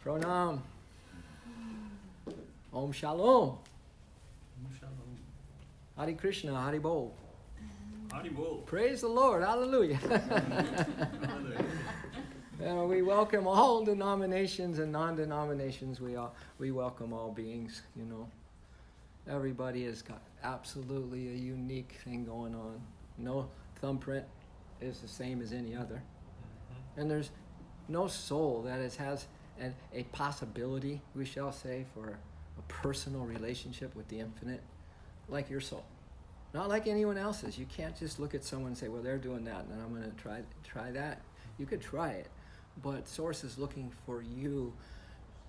Pranam. Om Shalom. Hare Krishna, Hare Bol. Hare Bol. Praise the Lord. Hallelujah. We welcome all denominations and non-denominations. We welcome all beings, you know. Everybody has got absolutely a unique thing going on. No thumbprint is the same as any other. And there's no soul that has a possibility, we shall say, for a personal relationship with the infinite like your soul. Not like anyone else's. You can't just look at someone and say, well, they're doing that, and I'm going to try that. You could try it, but Source is looking for you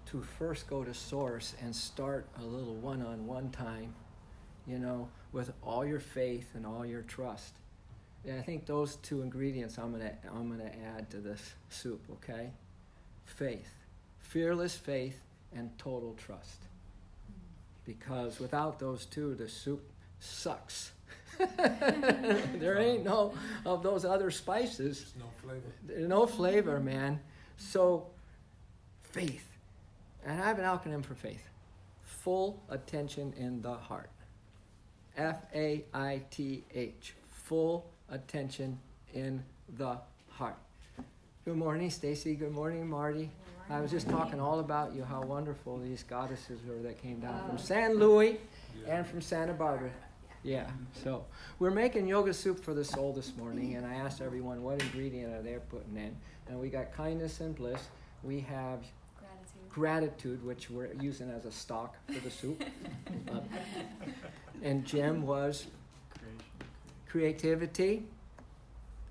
to first go to Source and start a little one-on-one time, you know, with all your faith and all your trust. And I think those two ingredients I'm gonna add to this soup, okay? Faith. Fearless faith and total trust. Because without those two, the soup sucks. There ain't no of those other spices. There's no flavor. There's no flavor, man. So, faith. And I have an acronym for faith. Full attention in the heart. F-A-I-T-H. Full attention in the heart. Good morning, Stacy. Good morning, Marty. I was just talking all about you, how wonderful these goddesses were that came down from San Luis and from Santa Barbara. Yeah, so we're making yoga soup for the soul this morning, and I asked everyone what ingredient are they putting in. And we got kindness and bliss. We have gratitude, which we're using as a stock for the soup. And Jim was creativity.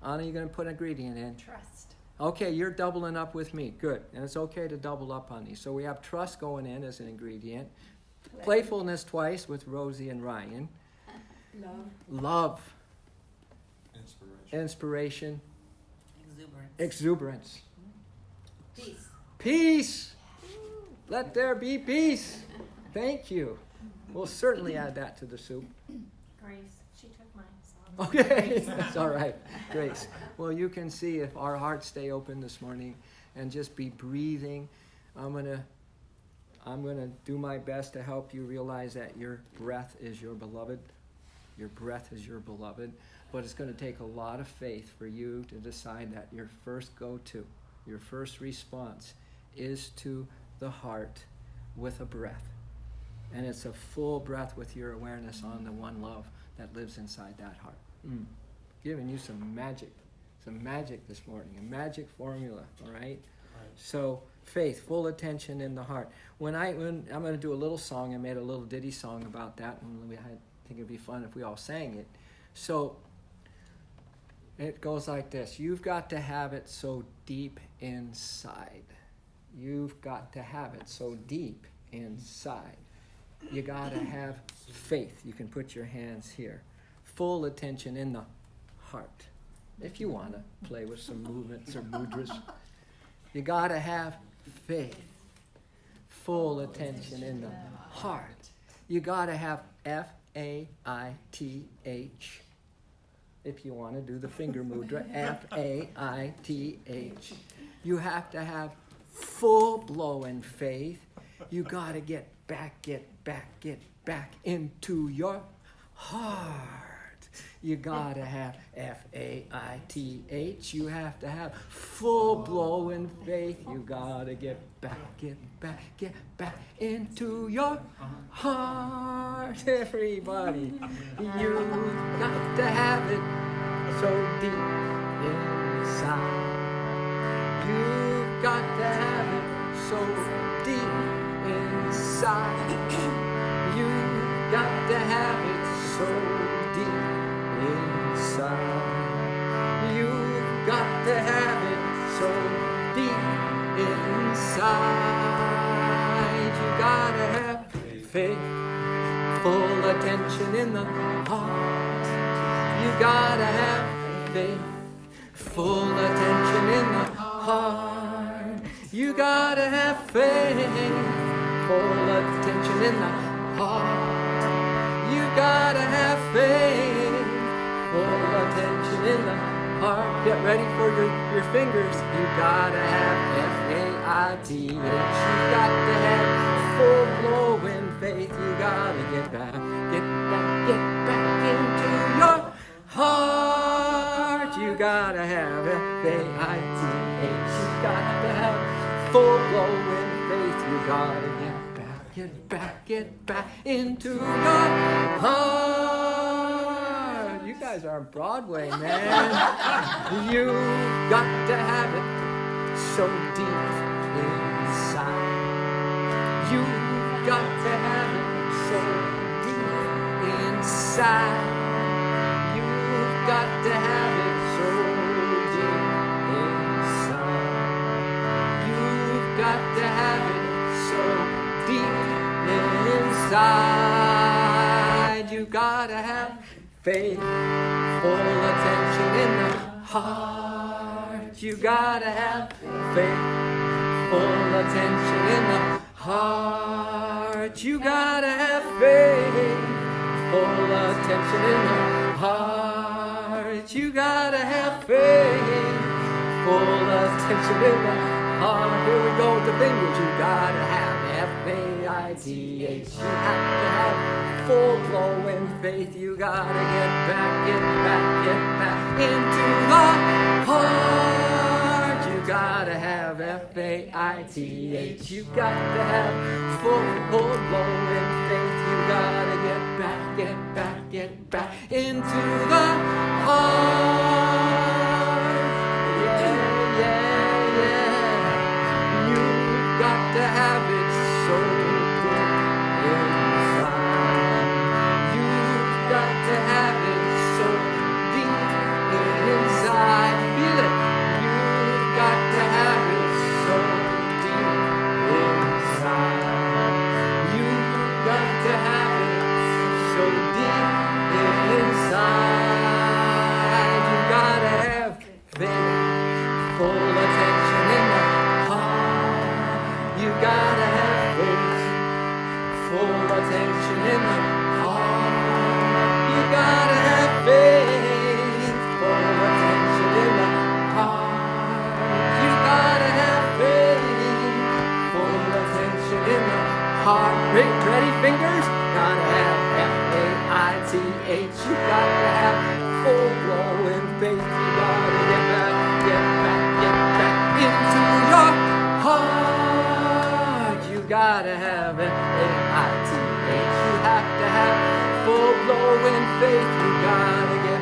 Anna, you're going to put an ingredient in? Trust. Okay, you're doubling up with me. Good. And it's okay to double up on these. So we have trust going in as an ingredient. Playfulness twice with Rosie and Ryan. Love. Inspiration. Exuberance. Peace. Let there be peace. Thank you. We'll certainly add that to the soup. Grace. She took mine. Okay, that's all right. Grace. Well, you can see if our hearts stay open this morning and just be breathing. I'm gonna do my best to help you realize that your breath is your beloved. Your breath is your beloved. But it's going to take a lot of faith for you to decide that your first go-to, your first response is to the heart with a breath. And it's a full breath with your awareness on the one love that lives inside that heart. Giving you some magic this morning, a magic formula, all right? So faith, full attention in the heart. When I'm going to do a little song, I made a little ditty song about that, and I think it'd be fun if we all sang it. So it goes like this. You've got to have it so deep inside. You've got to have it so deep inside. You got to have faith. You can put your hands here. Full attention in the heart. If you want to play with some movements or mudras. You got to have faith. Full attention in the heart. You got to have F-A-I-T-H. If you want to do the finger mudra, F-A-I-T-H. You have to have full-blown faith. You got to get back into your heart. You got to have F-A-I-T-H. You have to have full-blown faith. You got to get back into your heart. Everybody, you got to have it so deep inside. You've got to have it so deep inside. You've got to have it so deep inside. You've got to have it so deep inside. You gotta have faith, full attention in the heart. You gotta have faith, full attention in the heart. You gotta have faith, full attention in the heart. You gotta have faith, full attention in the heart. Get ready for your fingers. You gotta have F-A-I You got to have full glowing faith. You gotta get back into your heart. You gotta have F-A-I-T-H. You got to have full glowing faith. You gotta get back into your heart. You guys are on Broadway, man. You've got to have it so deep inside. You've got to have it so deep inside. You've got to have it so deep inside. You've got to have it so deep inside. You gotta have faith, full attention in the heart. You gotta have faith, full attention in the heart. You gotta have faith, full attention in the heart. You gotta have faith, full attention in the heart. Here we go with the fingers. You gotta have F-A-I-T-H. You have to have full glowing faith. You gotta get back into the heart. You gotta have F-A-I-T-H. You got to have full glowing faith. You gotta get back into the heart. Yeah. You've got to have it so deep inside. You've got to have it so deep inside. Feel it. You've got to have it so deep inside. You've got to have it so deep inside. You gotta have faith, full attention in the heart. You gotta have faith, full attention in the heart. You gotta have faith, full attention in the heart. You gotta have faith, full attention in the heart. Ready, fingers? Gotta have F-A-I-T-H. You gotta have full glowing faith. You gotta get back into your heart. You gotta have F-A-I-T-H. You have to have full glowing faith. You gotta get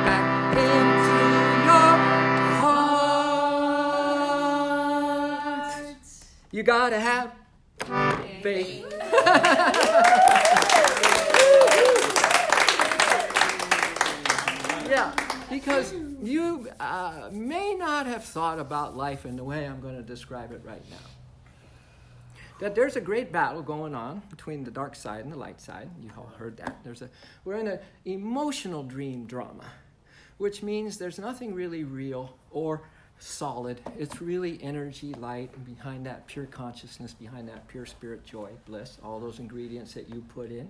back into your heart. You gotta have faith. Yeah, because you may not have thought about life in the way I'm going to describe it right now. That there's a great battle going on between the dark side and the light side. You've all heard that. We're in an emotional dream drama, which means there's nothing really real or solid. It's really energy, light, and behind that pure consciousness, behind that pure spirit, joy, bliss, all those ingredients that you put in.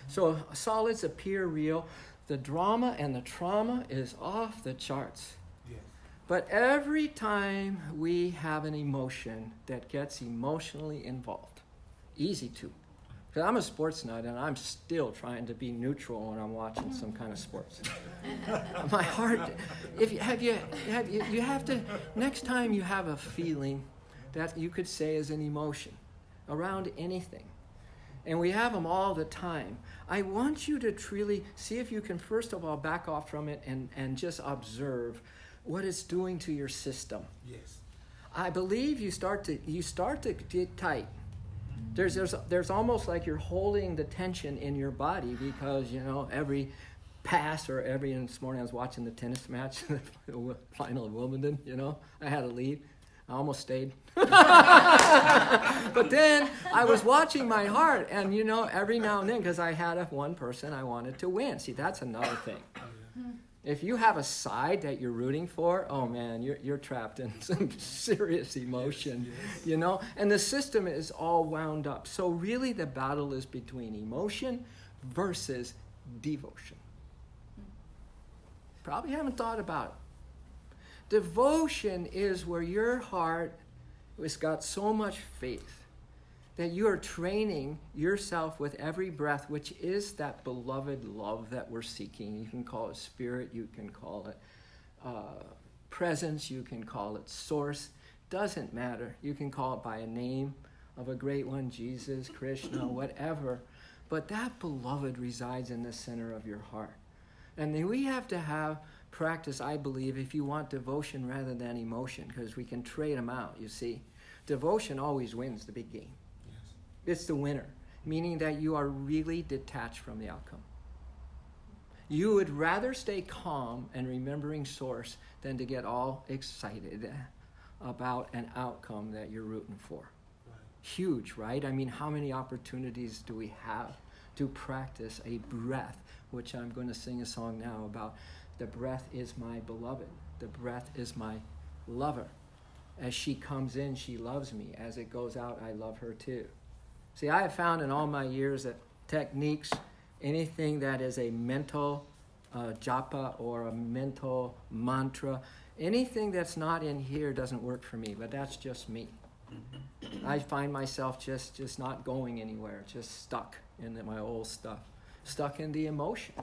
So solids appear real. The drama and the trauma is off the charts. Yes. But every time we have an emotion that gets emotionally involved, easy to. Because I'm a sports nut and I'm still trying to be neutral when I'm watching some kind of sports. My heart, you have to, next time you have a feeling that you could say is an emotion around anything, and we have them all the time, I want you to truly see if you can first of all back off from it and just observe what it's doing to your system. Yes. I believe you start to get tight. There's almost like you're holding the tension in your body because, every pass or this morning I was watching the tennis match, the final of Wimbledon, I had to leave. I almost stayed. But then I was watching my heart and, every now and then, because I had one person I wanted to win. See, that's another thing. If you have a side that you're rooting for, oh man, you're trapped in some serious emotion, and the system is all wound up. So really the battle is between emotion versus devotion. Probably haven't thought about it. Devotion is where your heart has got so much faith that you are training yourself with every breath, which is that beloved love that we're seeking. You can call it spirit, you can call it presence, you can call it source. Doesn't matter. You can call it by a name of a great one, Jesus, Krishna, whatever. But that beloved resides in the center of your heart. And then we have to have practice, I believe, if you want devotion rather than emotion, because we can trade them out, you see. Devotion always wins the big game. Yes. It's the winner, meaning that you are really detached from the outcome. You would rather stay calm and remembering source than to get all excited about an outcome that you're rooting for. Right. Huge, right? I mean, how many opportunities do we have to practice a breath, which I'm going to sing a song now about. The breath is my beloved. The breath is my lover. As she comes in, she loves me. As it goes out, I love her too. See, I have found in all my years that techniques, anything that is a mental japa or a mental mantra, anything that's not in here doesn't work for me, but that's just me. I find myself just not going anywhere, just stuck in my old stuff, stuck in the emotion,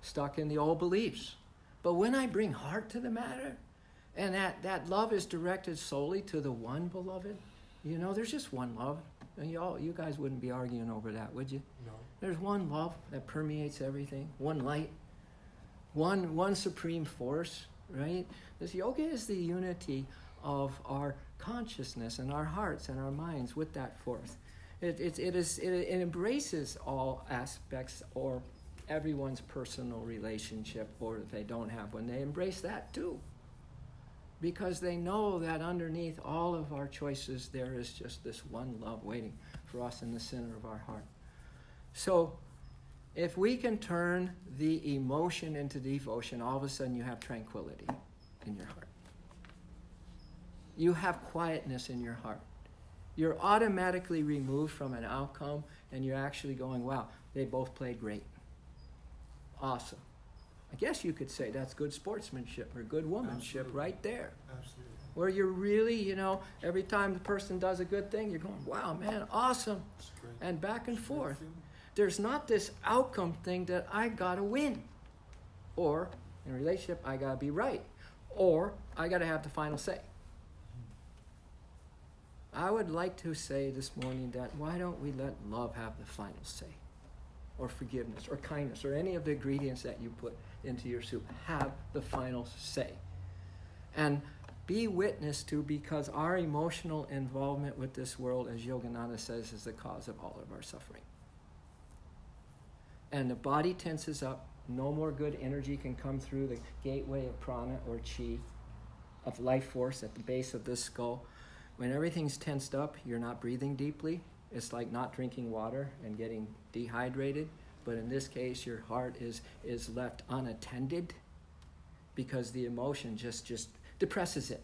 stuck in the old beliefs. But when I bring heart to the matter, and that love is directed solely to the one beloved, you know, there's just one love. And you guys wouldn't be arguing over that, would you? No. There's one love that permeates everything, one light, one supreme force, right? This yoga is the unity of our consciousness and our hearts and our minds with that force. It embraces all aspects or everyone's personal relationship, or if they don't have one, they embrace that too. Because they know that underneath all of our choices, there is just this one love waiting for us in the center of our heart. So if we can turn the emotion into devotion, all of a sudden you have tranquility in your heart. You have quietness in your heart. You're automatically removed from an outcome, and you're actually going, wow, they both played great. Awesome. I guess you could say that's good sportsmanship or good womanship. Absolutely. Right there. Absolutely. Where you're really, you know, every time the person does a good thing, you're going, wow, man, awesome. It's great. And back and It's a great forth. feeling. There's not this outcome thing that I gotta win. Or, in a relationship, I gotta be right. Or, I gotta have the final say. I would like to say this morning that why don't we let love have the final say? Or forgiveness, or kindness, or any of the ingredients that you put into your soup. Have the final say. And be witness to, because our emotional involvement with this world, as Yogananda says, is the cause of all of our suffering. And the body tenses up. No more good energy can come through the gateway of prana or chi, of life force at the base of this skull. When everything's tensed up, you're not breathing deeply. It's like not drinking water and getting dehydrated. But in this case, your heart is left unattended because the emotion just depresses it.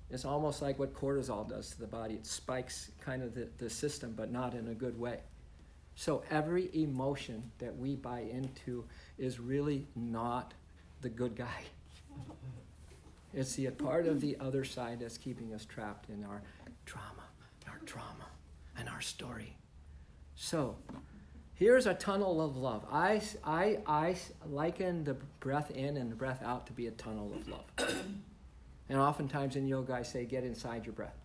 It's almost like what cortisol does to the body. It spikes kind of the system, but not in a good way. So every emotion that we buy into is really not the good guy. It's the part of the other side that's keeping us trapped in our trauma, and our story. So here's a tunnel of love. I liken the breath in and the breath out to be a tunnel of love. And oftentimes in yoga I say, get inside your breath.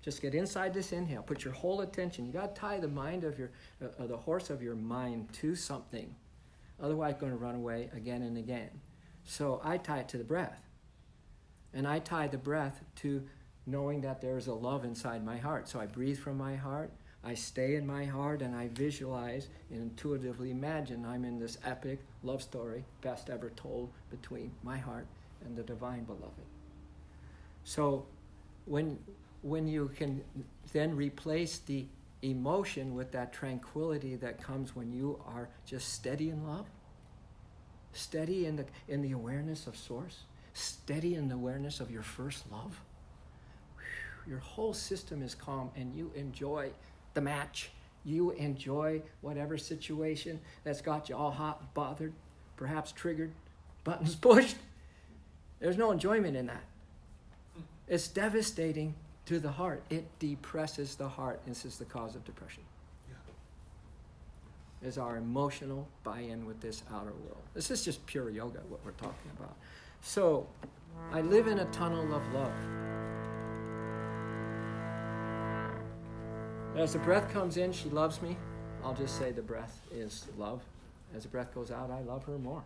Just get inside this inhale. Put your whole attention. You got to tie the mind of the horse of your mind to something. Otherwise, it's going to run away again and again. So I tie it to the breath. And I tie the breath to knowing that there's a love inside my heart. So I breathe from my heart. I stay in my heart, and I visualize and intuitively imagine I'm in this epic love story, best ever told, between my heart and the divine beloved. So when you can then replace the emotion with that tranquility that comes when you are just steady in love, steady in the awareness of source, steady in the awareness of your first love, your whole system is calm, and you enjoy the match. You enjoy whatever situation that's got you all hot, bothered, perhaps triggered, buttons pushed. There's no enjoyment in that. It's devastating to the heart. It depresses the heart. This is the cause of depression. Is our emotional buy-in with this outer world. This is just pure yoga, what we're talking about. So, I live in a tunnel of love. As the breath comes in, she loves me. I'll just say the breath is love. As the breath goes out, I love her more.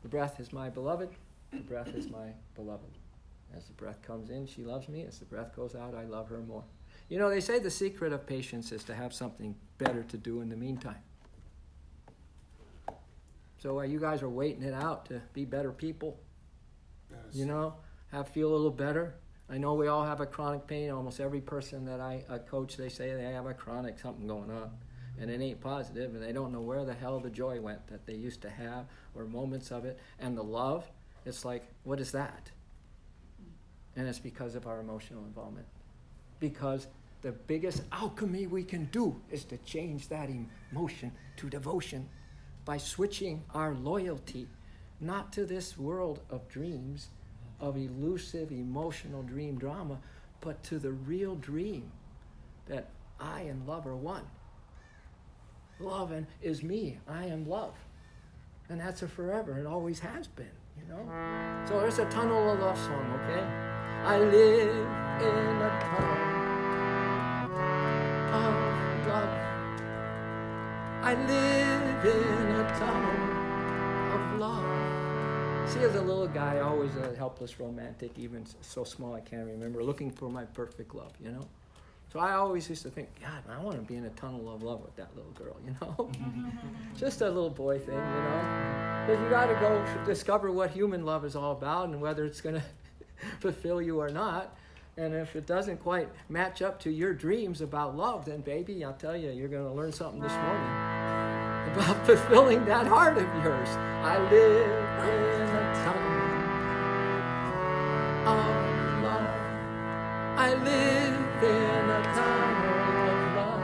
The breath is my beloved. The breath is my beloved. As the breath comes in, she loves me. As the breath goes out, I love her more. You know, they say the secret of patience is to have something better to do in the meantime. So while you guys are waiting it out to be better people, you know, feel a little better. I know we all have a chronic pain. Almost every person that I coach, they say they have a chronic something going on. And it ain't positive, and they don't know where the hell the joy went that they used to have, or moments of it. And the love, it's like, what is that? And it's because of our emotional involvement. Because the biggest alchemy we can do is to change that emotion to devotion by switching our loyalty, not to this world of dreams, of elusive emotional dream drama, but to the real dream that I and love are one. Love is me. I am love. And that's a forever and always has been, you know? So there's a tunnel of love song, okay? I live in a tunnel of love. I live in a tunnel of love. See, as a little guy, always a helpless romantic, even so small I can't remember, looking for my perfect love, you know? So I always used to think, God, I want to be in a tunnel of love with that little girl, you know? Just a little boy thing, you know? Because you got to go discover what human love is all about and whether it's going to fulfill you or not. And if it doesn't quite match up to your dreams about love, then baby, I'll tell you, you're going to learn something this morning about fulfilling that heart of yours. I live in a tunnel of love. I live in a tunnel of love.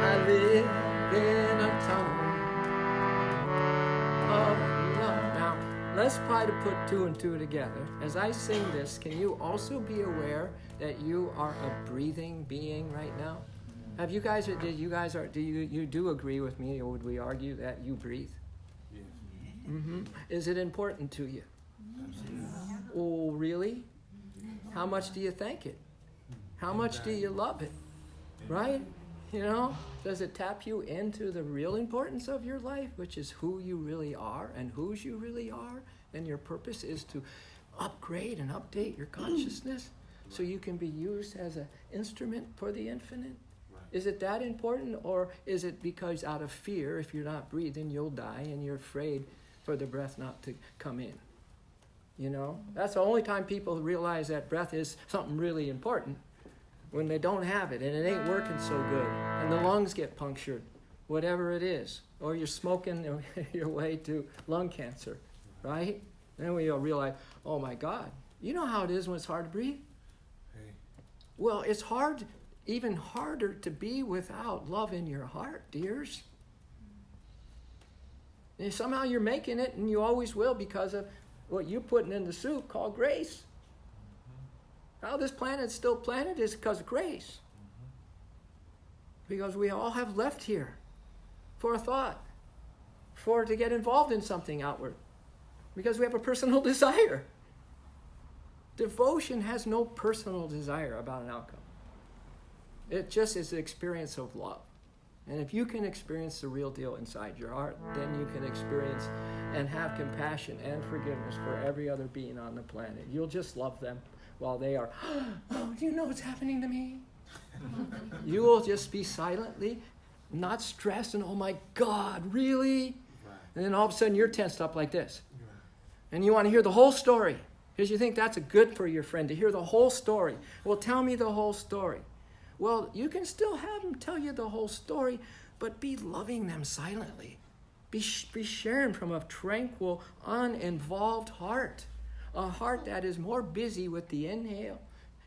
I live in a tunnel of love. Now, let's try to put two and two together. As I sing this, can you also be aware that you are a breathing being right now? Have you guys, do you do agree with me, or would we argue that you breathe? Yes. Mm-hmm. Is it important to you? Oh, really? How much do you thank it? How much do you love it? Right? You know, does it tap you into the real importance of your life, which is who you really are and whose you really are? And your purpose is to upgrade and update your consciousness so you can be used as an instrument for the infinite? Is it that important, or is it because out of fear, if you're not breathing, you'll die and you're afraid for the breath not to come in? You know, that's the only time people realize that breath is something really important, when they don't have it and it ain't working so good and the lungs get punctured, whatever it is, or you're smoking your way to lung cancer, right? Then we'll realize, oh my God, you know how it is when it's hard to breathe? Hey. Well, it's hard, even harder to be without love in your heart, dears. And somehow you're making it, and you always will, because of what you're putting in the soup called grace. How this planet's still planet is because of grace. Because we all have left here for a thought, to get involved in something outward. Because we have a personal desire. Devotion has no personal desire about an outcome. It just is an experience of love. And if you can experience the real deal inside your heart, then you can experience and have compassion and forgiveness for every other being on the planet. You'll just love them while they are, oh, do you know what's happening to me? You will just be silently, not stressed, and oh my God, really? Right. And then all of a sudden you're tensed up like this. Right. And you want to hear the whole story because you think that's good for your friend to hear the whole story. Well, tell me the whole story. Well, you can still have them tell you the whole story, but be loving them silently. Be sharing from a tranquil, uninvolved heart. A heart that is more busy with the inhale,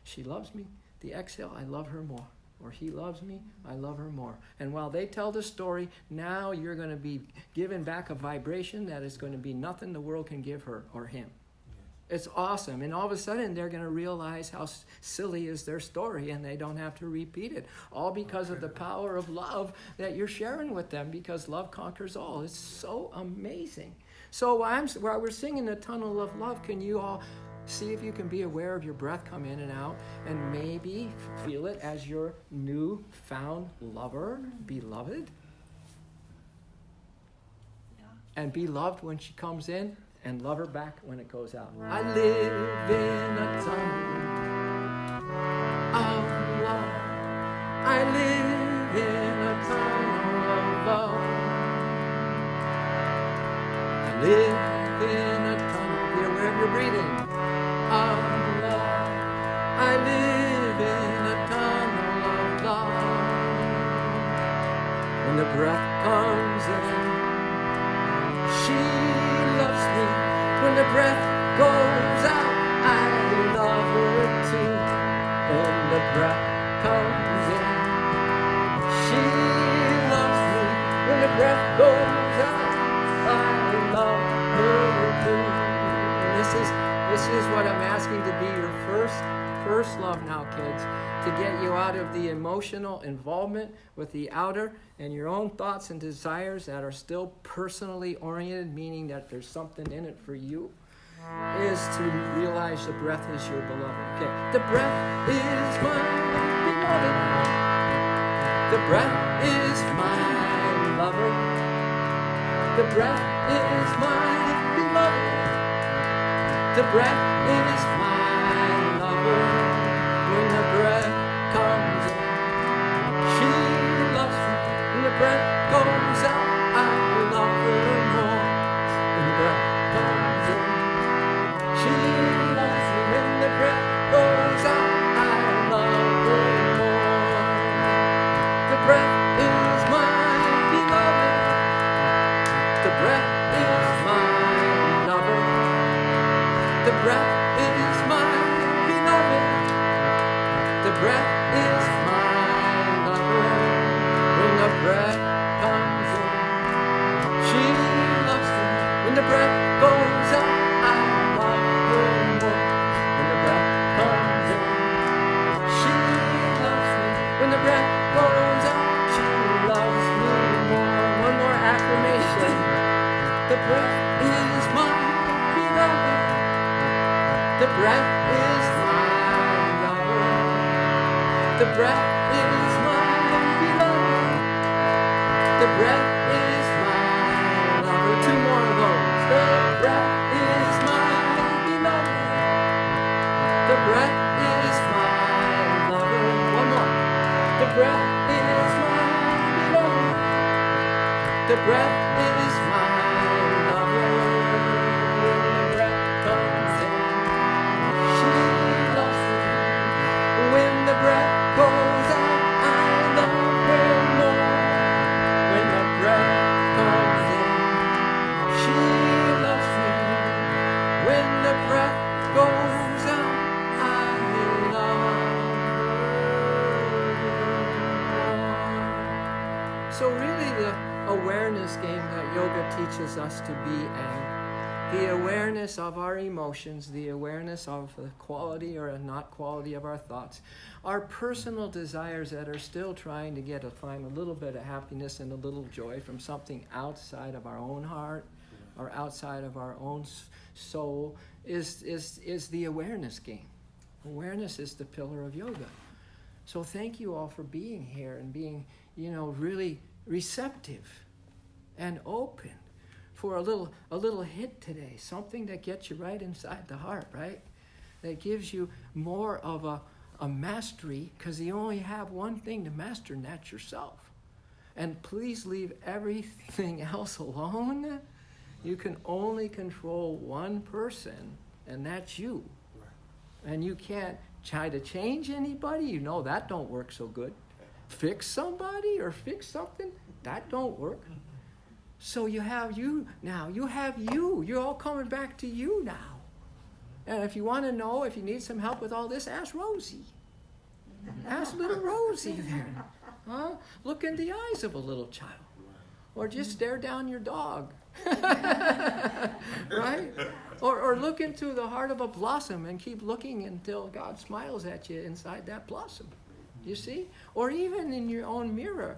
she loves me. The exhale, I love her more. or he loves me, I love her more. And while they tell the story, now you're going to be given back a vibration that is going to be nothing the world can give her or him. It's awesome. And all of a sudden, they're going to realize how silly is their story, and they don't have to repeat it. All because of the power of love that you're sharing with them, because love conquers all. It's so amazing. So while we're singing the Tunnel of Love, can you all see if you can be aware of your breath come in and out, and maybe feel it as your new found lover, beloved? Yeah. And be loved when she comes in, and love her back when it goes out. I live in a tunnel of love. I live in a tunnel of love. I live in a tunnel. Be aware of your breathing. Of love. I live in a tunnel of love. When the breath comes in, she loves me. When the breath goes out, I love her too. When the breath comes in, she loves me. When the breath goes out, I love her too. And this is what I'm asking to be your first love now, kids, to get you out of the emotional involvement with the outer and your own thoughts and desires that are still personally oriented, meaning that there's something in it for you, is to realize the breath is your beloved. Okay, the breath is my beloved. The breath is my lover. The breath is my beloved. The breath is my lover. When the breath comes in, she loves me. When the breath goes out, I love her more. When the breath comes in, she loves me. When the breath goes out, I love her more. The breath is my beloved. The breath is my lover. The breath is my beloved. The breath is my lover. When the breath comes in, she loves me. When the breath goes out, I love her more. When the breath comes in, she loves me. When the breath goes out, she loves me more. One more affirmation. The breath is my beloved. The breath is my lover. The breath is my beloved. The breath is my lover. Two more of those. The breath is my beloved. The breath is my lover. One more. The breath is my beloved. The breath is my lover. When the breath comes in, she loves me. When the breath goes out, I love her more. When the breath comes in, she loves me. When the breath goes out, I love her. So really the awareness game that yoga teaches us to be in, the awareness of our emotions, the awareness of the quality or not quality of our thoughts, our personal desires that are still trying to find a little bit of happiness and a little joy from something outside of our own heart or outside of our own soul is the awareness game. Awareness is the pillar of yoga. So thank you all for being here and being, really receptive and open for a little hit today, something that gets you right inside the heart, right? That gives you more of a mastery, because you only have one thing to master, and that's yourself. And please leave everything else alone. You can only control one person, and that's you. And you can't try to change anybody. That don't work so good. Fix somebody or fix something, that don't work. So you have you now. You have you. You're all coming back to you now. And if you want to know, if you need some help with all this, ask Rosie. Ask little Rosie there. Huh? Look in the eyes of a little child. Or just stare down your dog. Right? Or look into the heart of a blossom and keep looking until God smiles at you inside that blossom. You see? Or even in your own mirror.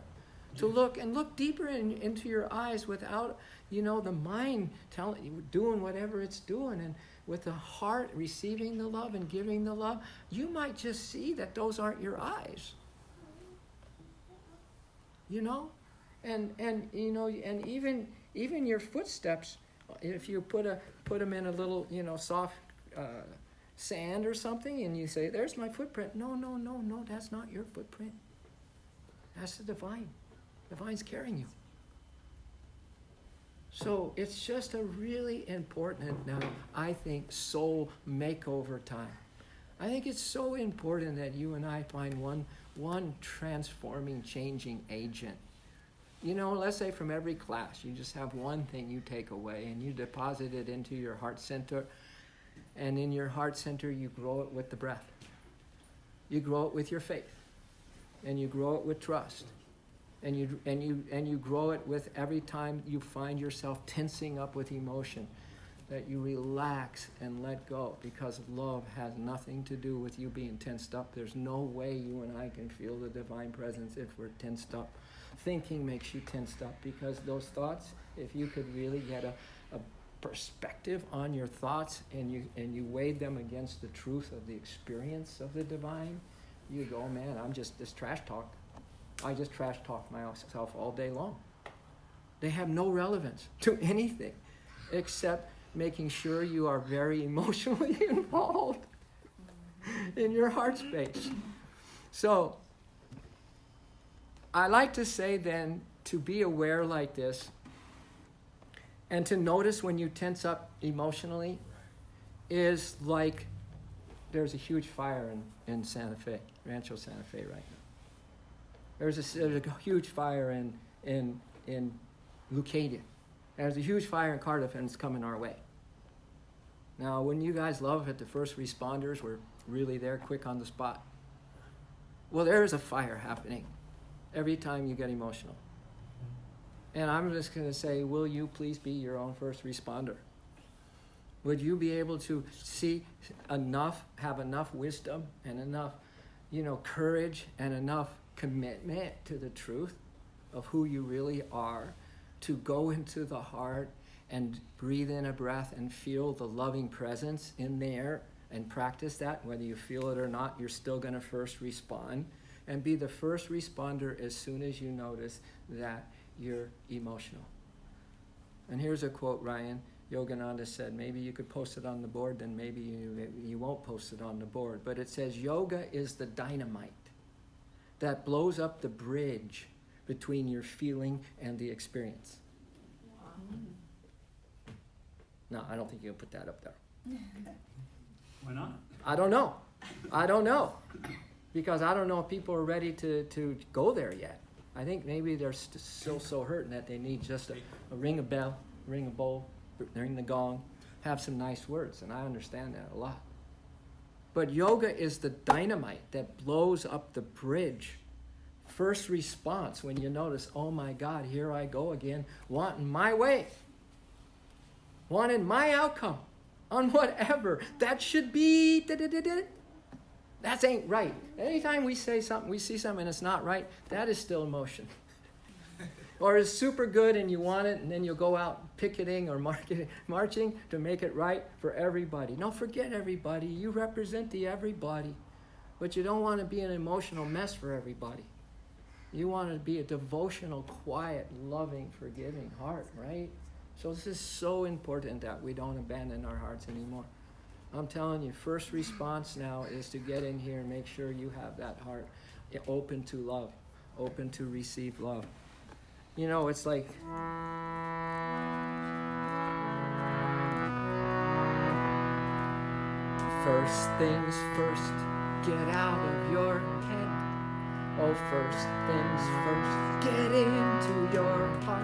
To look and look deeper into your eyes without, the mind doing whatever it's doing, and with the heart receiving the love and giving the love, you might just see that those aren't your eyes. And even your footsteps, if you put them in a little, soft sand or something, and you say, "There's my footprint." No, that's not your footprint. That's the divine. Divine's carrying you. So it's just a really important now, I think, soul makeover time. I think it's so important that you and I find one transforming, changing agent. Let's say from every class, you just have one thing you take away and you deposit it into your heart center. And in your heart center, you grow it with the breath. You grow it with your faith. And you grow it with trust. And you grow it with every time you find yourself tensing up with emotion, that you relax and let go, because love has nothing to do with you being tensed up. There's no way you and I can feel the divine presence if we're tensed up. Thinking makes you tensed up, because those thoughts, if you could really get a perspective on your thoughts and you weighed them against the truth of the experience of the divine, you go, man, I'm just this trash talk. I just trash talk myself all day long. They have no relevance to anything except making sure you are very emotionally involved in your heart space. So I like to say then, to be aware like this and to notice when you tense up emotionally is like there's a huge fire in Santa Fe, Rancho Santa Fe right now. There's a huge fire in Leucadia. There's a huge fire in Cardiff, and it's coming our way. Now, wouldn't you guys love if the first responders were really there, quick on the spot? Well, there is a fire happening every time you get emotional. And I'm just going to say, will you please be your own first responder? Would you be able to see enough, have enough wisdom and enough, courage and enough commitment to the truth of who you really are, to go into the heart and breathe in a breath and feel the loving presence in there and practice that? Whether you feel it or not, you're still going to first respond, and be the first responder as soon as you notice that you're emotional. And here's a quote, Ryan. Yogananda said, maybe you could post it on the board, then maybe you won't post it on the board. But it says, yoga is the dynamite that blows up the bridge between your feeling and the experience. Wow. No, I don't think you can put that up there. Why not? I don't know. Because I don't know if people are ready to go there yet. I think maybe they're still so hurting that they need just a ring a bell, ring a bowl, ring the gong, have some nice words. And I understand that a lot. But yoga is the dynamite that blows up the bridge. First response when you notice, oh my God, here I go again, wanting my way, wanting my outcome on whatever. That should be, that ain't right. Anytime we say something, we see something and it's not right, that is still emotion. Or it's super good and you want it, and then you'll go out picketing or marching to make it right for everybody. No, forget everybody. You represent the everybody. But you don't want to be an emotional mess for everybody. You want to be a devotional, quiet, loving, forgiving heart, right? So this is so important that we don't abandon our hearts anymore. I'm telling you, first response now is to get in here and make sure you have that heart open to love, open to receive love. It's like first things first, get out of your head. Oh, first things first, get into your heart.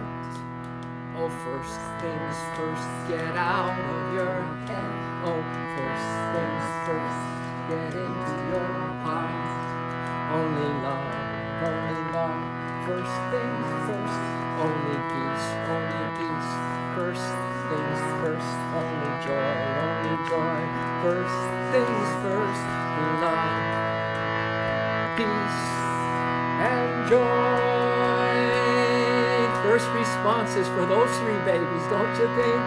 Oh, first things first, get out of your head. Oh, first things first, get into your heart. only love, only love. First things first, only peace, only peace. First things first, only joy, only joy. First things first, love, peace, and joy. First responses for those three babies, don't you think?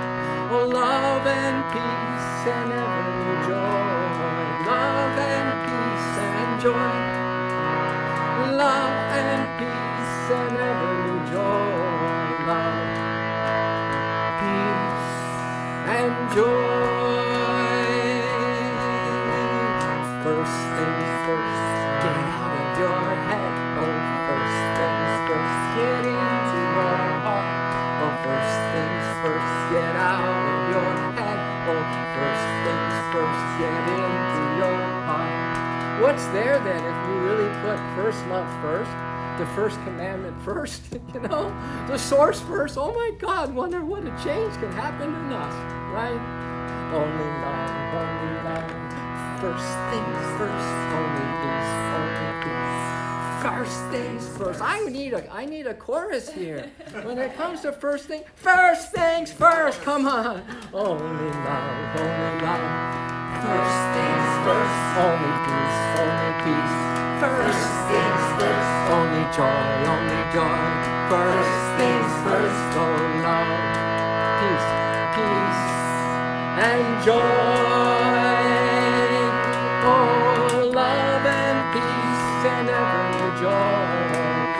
Oh, love and peace and ever joy. Love and peace and joy. Love and peace and ever joy. Love, peace, and joy. First things first, get out of your head. Oh, first things first, get into your heart. Oh, first things first, get out of your head. Oh, first things first, get into your heart. What's there then if you really put first love first? The first commandment first, the source first. Oh my God, wonder what a change can happen in us, right? Only love, only love. First things first, only peace, only peace. First things first. I need a chorus here. When it comes to first things first. Come on. Only love, only love. First things first, only peace, only peace. First things first, only joy, only joy. First things first, oh love, peace, peace, and joy. Oh, love and peace and ever joy.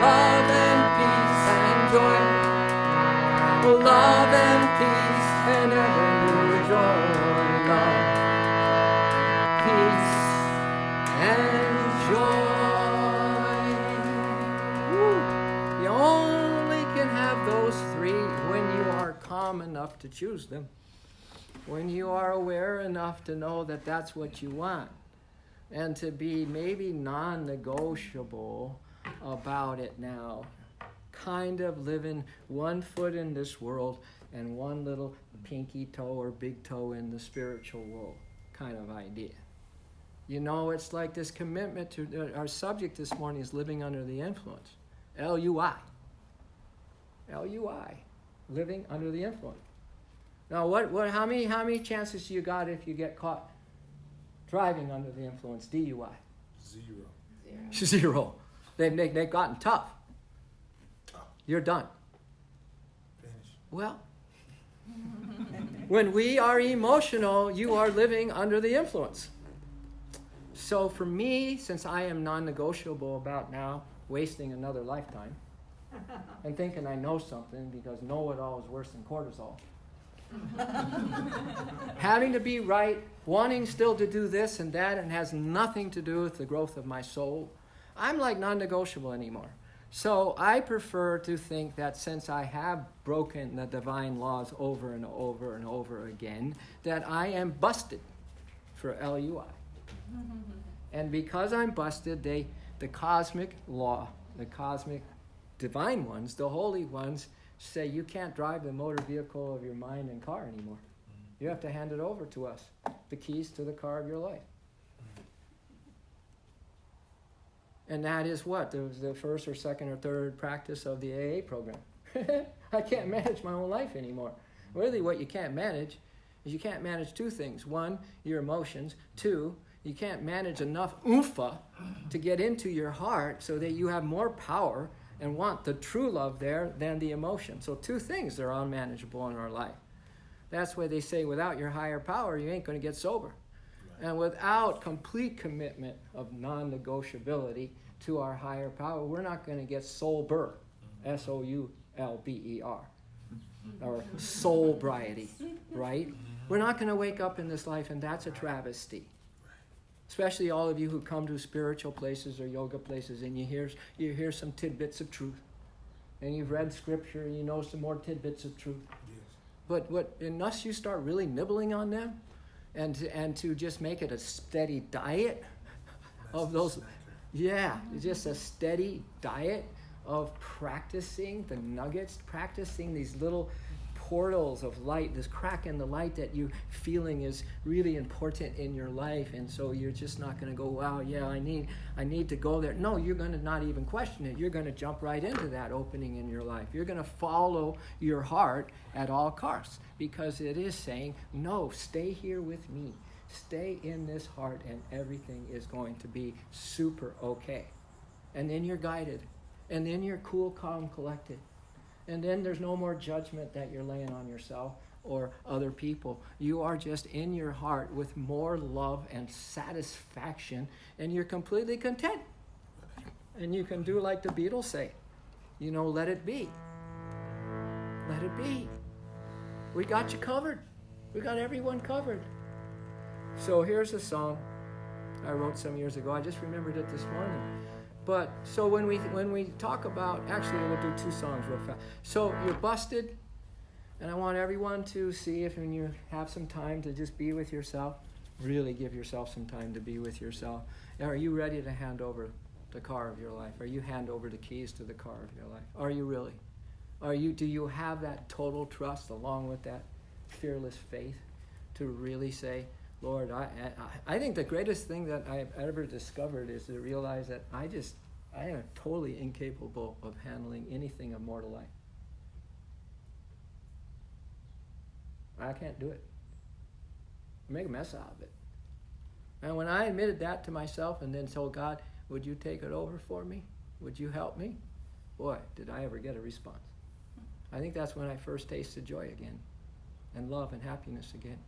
Love and peace and joy. Oh, love and peace and ever joy. Love, peace, and joy. Woo. You only can have those three when you are calm enough to choose them. When you are aware enough to know that that's what you want. And to be maybe non-negotiable about it now. Kind of living one foot in this world and one little pinky toe or big toe in the spiritual world kind of idea. It's like this commitment to, our subject this morning is living under the influence. L-U-I. L-U-I. Living under the influence. Now, how many chances you got if you get caught driving under the influence, DUI? Zero. They've gotten tough. You're done. Finish. Well, when we are emotional, you are living under the influence. So for me, since I am non-negotiable about now wasting another lifetime and thinking I know something because know-it-all is worse than cortisol, having to be right, wanting still to do this and that, and has nothing to do with the growth of my soul, I'm like non-negotiable anymore. So I prefer to think that since I have broken the divine laws over and over and over again, that I am busted for LUI. And because I'm busted, the cosmic law, the cosmic divine ones, the holy ones, say you can't drive the motor vehicle of your mind and car anymore. You have to hand it over to us, the keys to the car of your life. And that is what? The first or second or third practice of the AA program. I can't manage my own life anymore. Really what you can't manage is you can't manage two things. One, your emotions. Two, you can't manage enough oompa to get into your heart so that you have more power and want the true love there than the emotion. So two things that are unmanageable in our life. That's why they say without your higher power, you ain't going to get sober. And without complete commitment of non-negotiability to our higher power, we're not going to get soulber, S-O-U-L-B-E-R, or soulbriety, right? We're not going to wake up in this life, and that's a travesty. Especially all of you who come to spiritual places or yoga places, and you hear some tidbits of truth, and you've read scripture, and you know some more tidbits of truth. Yes. But unless you start really nibbling on them, and to just make it a steady diet of those, just a steady diet of practicing the nuggets, practicing these little portals of light, this crack in the light that you feeling is really important in your life, and so you're just not going to go, wow, yeah, I need to go there. No, you're going to not even question it. You're going to jump right into that opening in your life. You're going to follow your heart at all costs, because it is saying, no, stay here with me. Stay in this heart, and everything is going to be super okay. And then you're guided, and then you're cool, calm, collected. And then there's no more judgment that you're laying on yourself or other people. You are just in your heart with more love and satisfaction, and you're completely content. And you can do like the Beatles say, let it be. Let it be. We got you covered. We got everyone covered. So here's a song I wrote some years ago. I just remembered it this morning. But so when we talk about, actually we'll do two songs real fast. So you're busted, and I want everyone to see if when you have some time to just be with yourself, really give yourself some time to be with yourself. Are you ready to hand over the car of your life? Are you hand over the keys to the car of your life? Are you really? Do you have that total trust along with that fearless faith to really say, Lord, I think the greatest thing that I've ever discovered is to realize that I am totally incapable of handling anything of mortal life. I can't do it. I make a mess out of it. And when I admitted that to myself and then told God, would you take it over for me? Would you help me? Boy, did I ever get a response. I think that's when I first tasted joy again, and love and happiness again.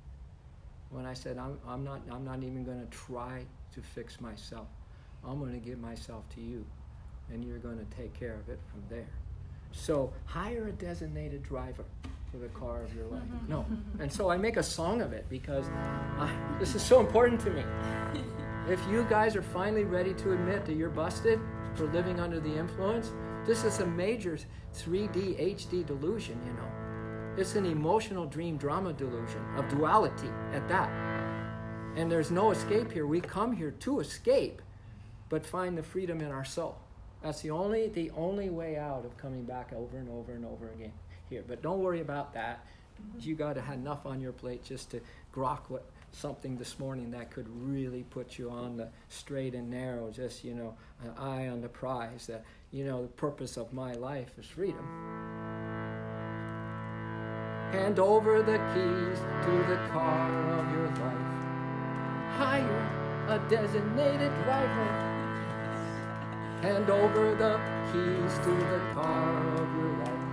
When I said, I'm not even going to try to fix myself. I'm going to give myself to you, and you're going to take care of it from there. So hire a designated driver for the car of your life. No. And so I make a song of it because this is so important to me. If you guys are finally ready to admit that you're busted for living under the influence, this is a major 3D HD delusion, It's an emotional dream drama delusion of duality at that. And there's no escape here. We come here to escape, but find the freedom in our soul. That's the only way out of coming back over and over and over again here. But don't worry about that. You got to have enough on your plate just to grok something this morning that could really put you on the straight and narrow, just, an eye on the prize, that, the purpose of my life is freedom. Hand over the keys to the car of your life. Hire a designated driver. Hand over the keys to the car of your life.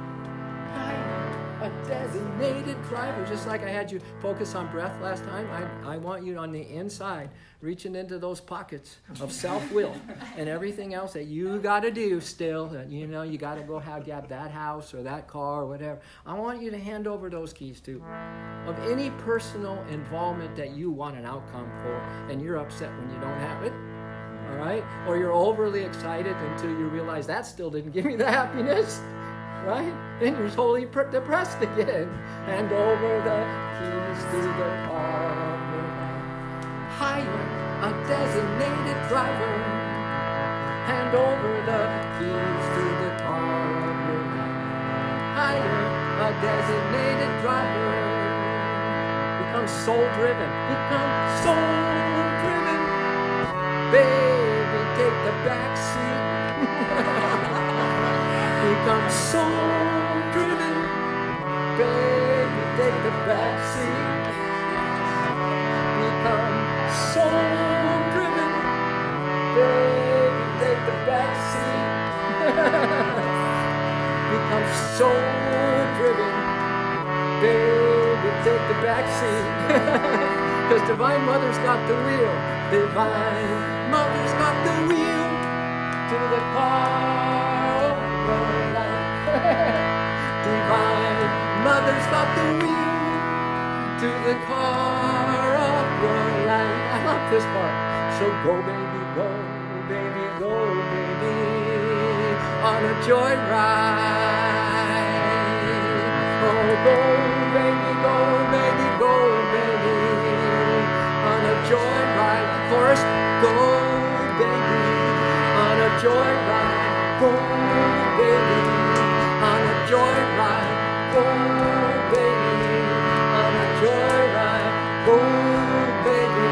Hire a designated driver. Just like I had you focus on breath last time, I want you on the inside, reaching into those pockets of self-will and everything else that you got to do still. You got to go grab that house or that car or whatever. I want you to hand over those keys to of any personal involvement that you want an outcome for, and you're upset when you don't have it. All right? Or you're overly excited until you realize that still didn't give me the happiness. Right? Then you're totally depressed again. Hand over the keys to the car of your life. Hire a designated driver. Hand over the keys to the car of your life. Hire a designated driver. Become soul-driven. Become soul-driven. Baby, take the back seat. Become soul-driven. Baby, take the back seat. Become soul-driven. Baby, take the back seat. Become soul-driven. Baby, take the back seat. Because Divine Mother's got the wheel. Divine Mother's got the wheel to the car of your life. Divine Mother's got the wheel to the car of your life. I love this part. So go, baby, go, baby, go, baby, on a joyride. Oh, go, baby, go, baby, go, baby, on a joyride. Chorus, go, baby, on a joyride. Go, baby, on a joyride. Go, baby, on a joyride. Go, baby.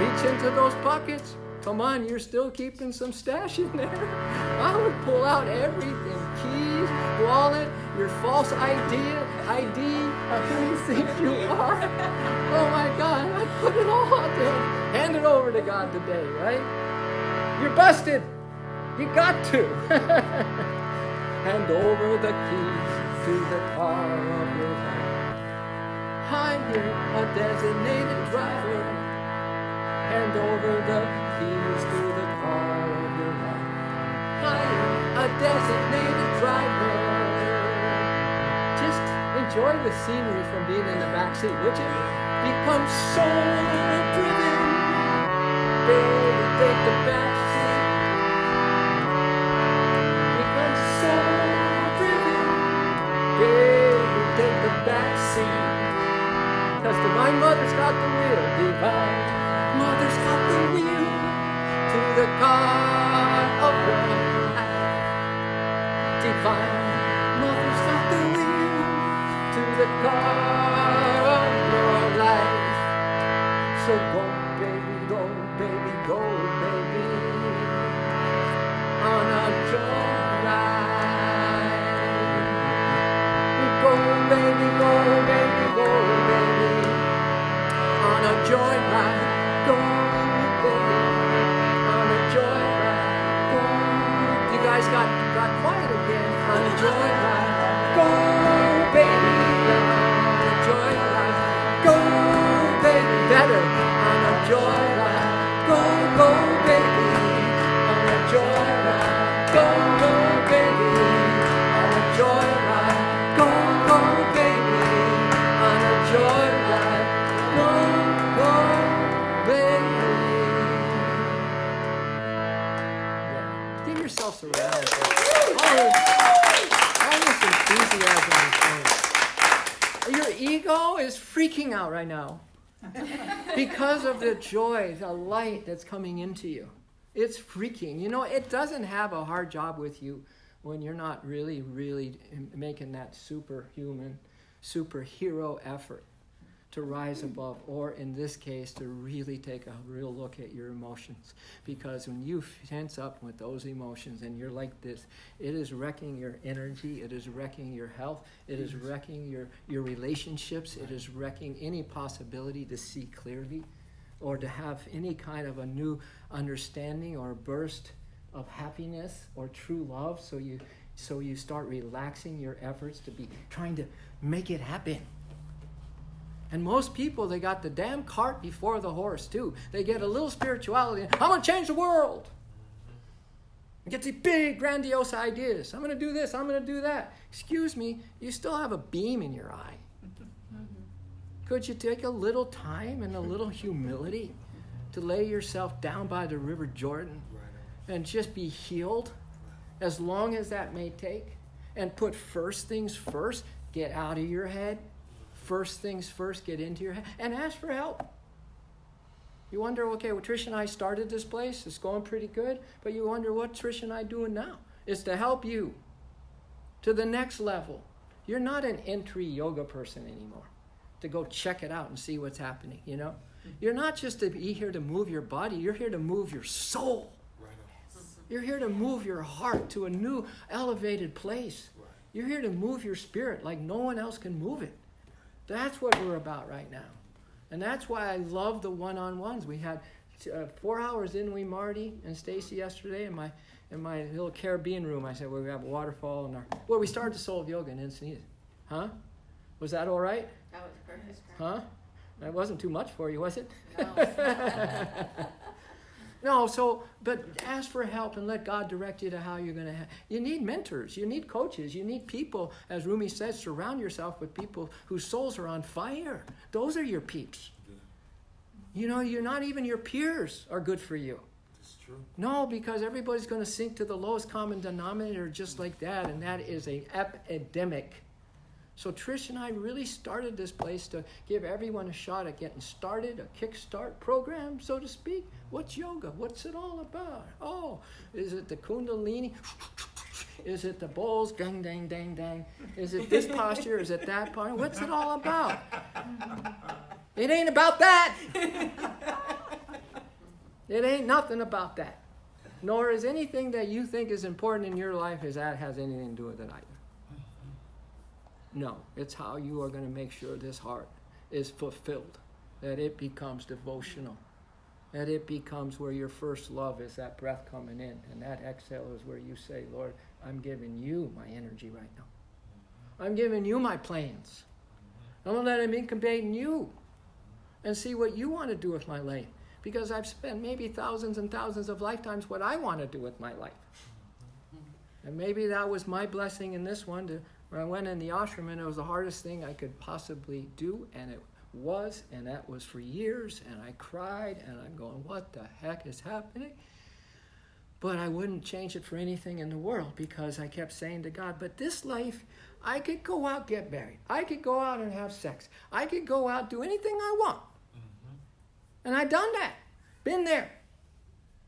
Reach into those pockets. Come on, you're still keeping some stash in there. I would pull out everything. Keys, wallet, your false ID of who you think you are. Oh my God, I put it all out there. Hand it over to God today, right? You're busted. You got to. Hand over the keys to the car of your life. Hire a designated driver. Hand over the keys to the car of your life. Hire a designated driver. Just enjoy the scenery from being in the back seat, would you? Become so driven. Baby, take the back seat. Become so driven. Baby, take the back seat. Because Divine Mother's got the wheel. Divine Mother's got the wheel to the car of your life. Divine Mother's got the wheel to the car of your life. So go, baby, go, baby, go, baby, on a joyride. Go, baby, go, baby, go, baby, on a joyride. Go, baby, on a joyride. Go. You guys got quiet again. On a joyride. Go, baby, on a joyride. Go, baby, better. On a joyride. Go, go, baby, on a joyride. Go, go, baby, on a joyride. Go, go, baby, on a joyride. Go, go, baby. Yeah. Give yourselves a round. All this enthusiasm is there. Your ego is freaking out right now because of the joy, the light that's coming into you. It's freaking. You know, it doesn't have a hard job with you when you're not really making that superhuman, superhero effort to rise above, or in this case, to really take a real look at your emotions. Because when you tense up with those emotions and you're like this, it is wrecking your energy, it is wrecking your health, it is wrecking your relationships, it is wrecking any possibility to see clearly or to have any kind of a new understanding or burst of happiness or true love. So you start relaxing your efforts to be trying to make it happen. And most people, they got the damn cart before the horse, too. They get a little spirituality. I'm going to change the world. And get these big, grandiose ideas. I'm going to do this. I'm going to do that. Excuse me, you still have a beam in your eye. Could you take a little time and a little humility to lay yourself down by the River Jordan and just be healed, as long as that may take, and put first things first, get out of your head. First things first, get into your head and ask for help. You wonder, okay, well, Trish and I started this place. It's going pretty good. But you wonder what Trish and I doing now. It's to help you to the next level. You're not an entry yoga person anymore to go check it out and see what's happening, you know. You're not just to be here to move your body. You're here to move your soul. You're here to move your heart to a new elevated place. You're here to move your spirit like no one else can move it. That's what we're about right now. And that's why I love the one-on-ones. We had 4 hours, didn't we, Marty and Stacy, yesterday in my little Caribbean room. I said, well, we have a waterfall in our... Well, we started the Soul of Yoga in Encinitas. Huh? Was that all right? That was perfect. Huh? That wasn't too much for you, was it? No. No, but ask for help and let God direct you to how you're going to You need mentors. You need coaches. You need people, as Rumi says, surround yourself with people whose souls are on fire. Those are your peeps. You know, you're not even your peers are good for you. That's true. No, because everybody's going to sink to the lowest common denominator just like that, and that is an epidemic. So Trish and I really started this place to give everyone a shot at getting started, a kickstart program, so to speak. What's yoga? What's it all about? Oh, is it the Kundalini? Is it the bowls? Dang, dang, dang, dang. Is it this posture? Is it that posture? What's it all about? It ain't about that. It ain't nothing about that. Nor is anything that you think is important in your life has anything to do with it either. No, it's how you are going to make sure this heart is fulfilled, that it becomes devotional, that it becomes where your first love is that breath coming in, and that exhale is where you say, Lord, I'm giving you my energy right now. I'm giving you my plans. I'm going to let him incubate in you and see what you want to do with my life. Because I've spent maybe thousands and thousands of lifetimes what I want to do with my life. And maybe that was my blessing in this one, where I went in the ashram and it was the hardest thing I could possibly do, and it was, and that was for years, and I cried, and I'm going, what the heck is happening? But I wouldn't change it for anything in the world, because I kept saying to God, but this life, I could go out, get married. I could go out and have sex. I could go out, do anything I want. And I'd done that, been there.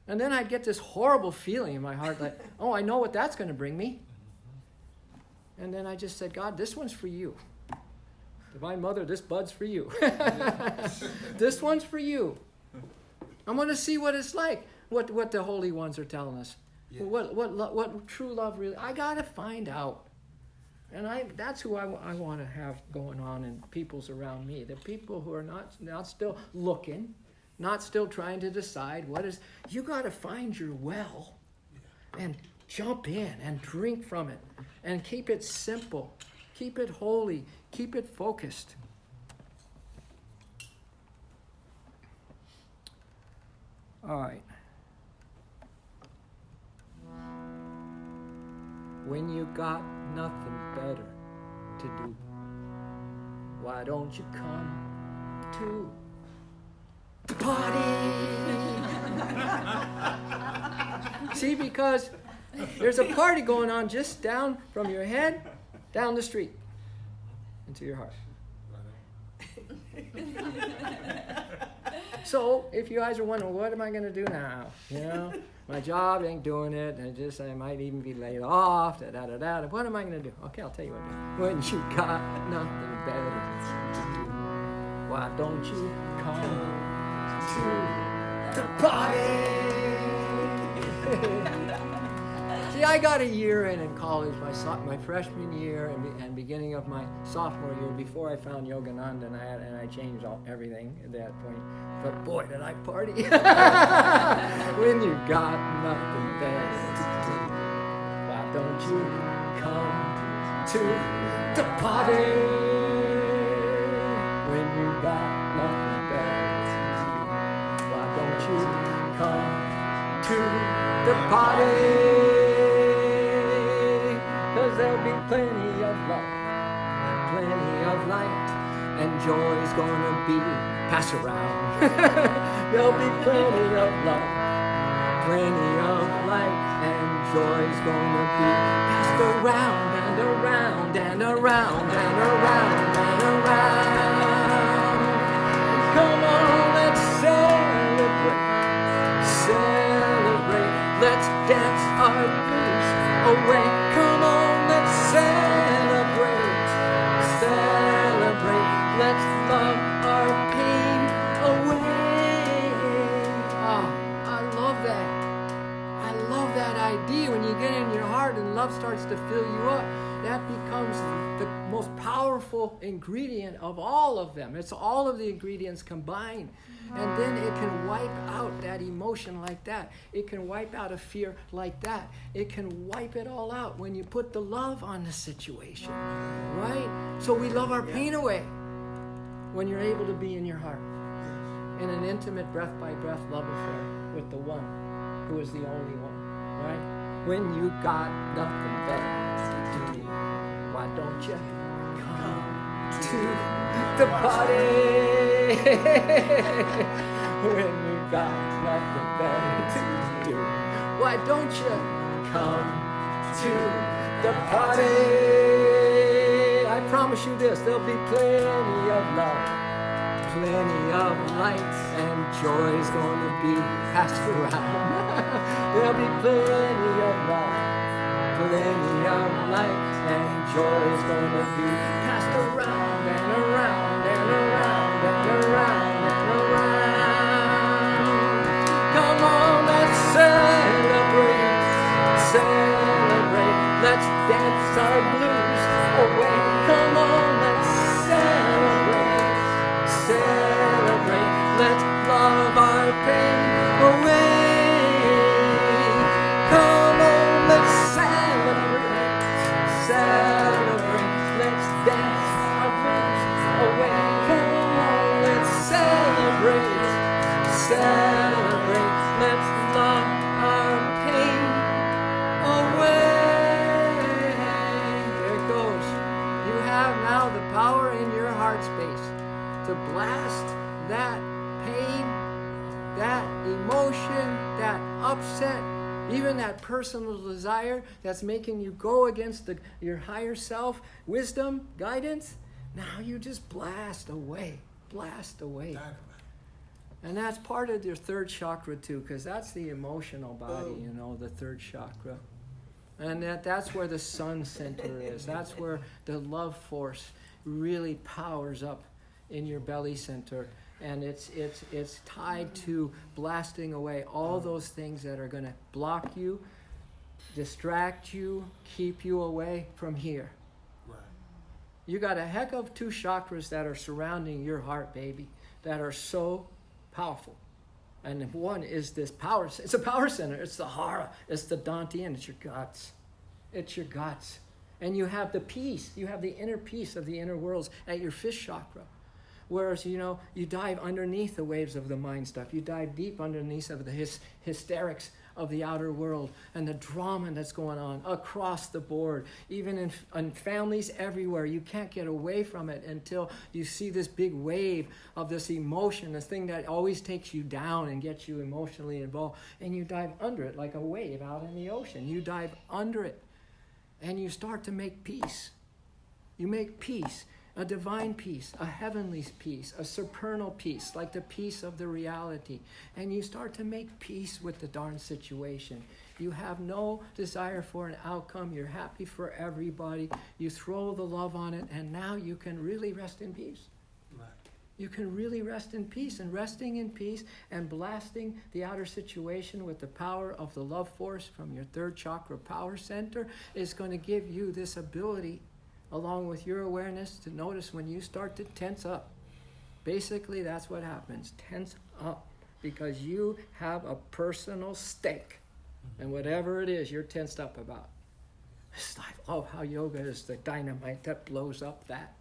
And then I'd get this horrible feeling in my heart like, oh, I know what that's going to bring me. And then I just said, God, this one's for you. Divine Mother, this bud's for you. This one's for you. I'm going to see what it's like, what the holy ones are telling us. Yeah. What true love really, I got to find out. And that's who I want to have going on in people's around me. The people who are not still looking, not still trying to decide what is. You got to find your well and jump in and drink from it and keep it simple, keep it holy, keep it focused. All right. When you got nothing better to do, why don't you come to the party? See, because there's a party going on just down from your head, down the street, into your heart. So, if you guys are wondering, what am I going to do now? You know, my job ain't doing it, and I might even be laid off, da-da-da-da. What am I going to do? Okay, I'll tell you what to do. When you got nothing better to do, why don't you come to the party? See, I got a year in college, my freshman year and beginning of my sophomore year, before I found Yogananda, and I changed everything at that point. But boy, did I party. When you got nothing better to do, why don't you come to the party? When you got nothing better to do, why don't you come to the party? There'll be plenty of love, plenty of light, and joy's gonna be passed around. There'll be plenty of love, plenty of light, and joy's gonna be passed around and around and around and around and around. Come on, let's celebrate, celebrate. Let's dance our blues away. Come on. Celebrate, celebrate, let's love our pain away. Oh, I love that. I love that idea. When you get in your heart and love starts to fill you up, that becomes the most powerful ingredient of all of them. It's all of the ingredients combined. And then it can wipe out that emotion like that. It can wipe out a fear like that. It can wipe it all out when you put the love on the situation, right? So we love our pain away when you're able to be in your heart in an intimate breath-by-breath love affair with the one who is the only one, right? When you got nothing better to do, why don't you come to the party? When you got nothing better to do, why don't you come to the party? I promise you this, there'll be plenty of love, plenty of light, and joy's gonna be passed around. There'll be plenty of love, plenty of light, and joy is gonna be passed around and around and around and around and around. Come on, let's celebrate, celebrate. Let's dance our blues away. Come on, let's celebrate, celebrate. Let's love our pain away. Come on, let's celebrate, celebrate. Let's dance our blues away. Come on, let's celebrate, celebrate. Let's love our pain away. There it goes. You have now the power in your heart space to blast that pain, that emotion, that upset, even that personal desire that's making you go against your higher self, wisdom, guidance. Now you just blast away, blast away. Dynamite. And that's part of your third chakra too, because that's the emotional body, you know, the third chakra. And that's where the sun center is. That's where the love force really powers up in your belly center. And it's tied to blasting away all those things that are going to block you, distract you, keep you away from here. Right. You got a heck of two chakras that are surrounding your heart, baby, that are so powerful. And one is this power. It's a power center. It's the hara. It's the dantian. It's your guts. It's your guts. And you have the peace. You have the inner peace of the inner worlds at your fifth chakra. Whereas, you know, you dive underneath the waves of the mind stuff. You dive deep underneath of the hysterics of the outer world and the drama that's going on across the board. Even in families everywhere, you can't get away from it until you see this big wave of this emotion, this thing that always takes you down and gets you emotionally involved. And you dive under it like a wave out in the ocean. You dive under it and you start to make peace. You make peace. A divine peace, a heavenly peace, a supernal peace, like the peace of the reality. And you start to make peace with the darn situation. You have no desire for an outcome. You're happy for everybody. You throw the love on it, and now you can really rest in peace. Right. You can really rest in peace, and resting in peace and blasting the outer situation with the power of the love force from your third chakra power center is going to give you this ability, along with your awareness, to notice when you start to tense up. Basically, that's what happens. Tense up because you have a personal stake. And whatever it is you're tensed up about. I love how yoga is the dynamite that blows up that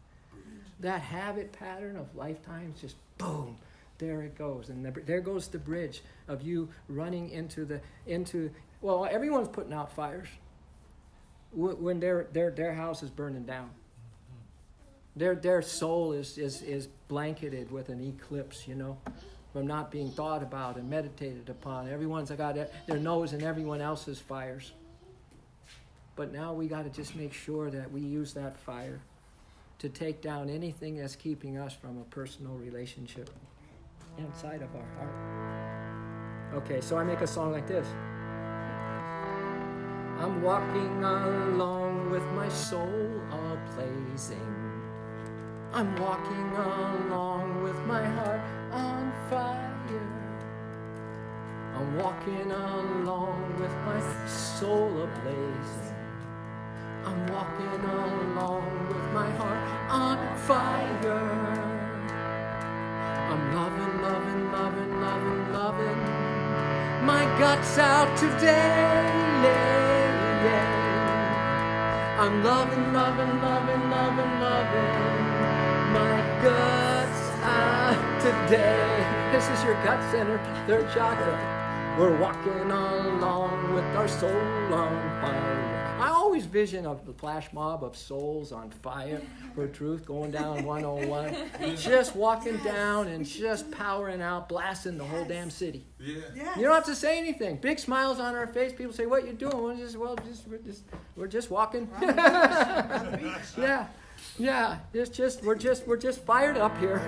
habit pattern of lifetimes. Just boom, there it goes. And there goes the bridge of you running into well, everyone's putting out fires when their house is burning down. Their soul is blanketed with an eclipse, you know, from not being thought about and meditated upon. Everyone's got their nose in everyone else's fires. But now we got to just make sure that we use that fire to take down anything that's keeping us from a personal relationship inside of our heart. Okay, so I make a song like this. I'm walking along with my soul a-blazing. I'm walking along with my heart on fire. I'm walking along with my soul a-blazing. I'm walking along with my heart on fire. I'm loving, loving, loving, loving, loving my guts out today. I'm loving, loving, loving, loving, loving my guts out today. This is your gut center, third chakra. We're walking along with our soul on fire. I always vision of the flash mob of souls on fire for truth going down 101. Just walking down and just powering out, blasting the whole damn city. Yeah. Yes. You don't have to say anything. Big smiles on our face. People say, "What you doing?" We're just walking. Yeah. We're just fired up here.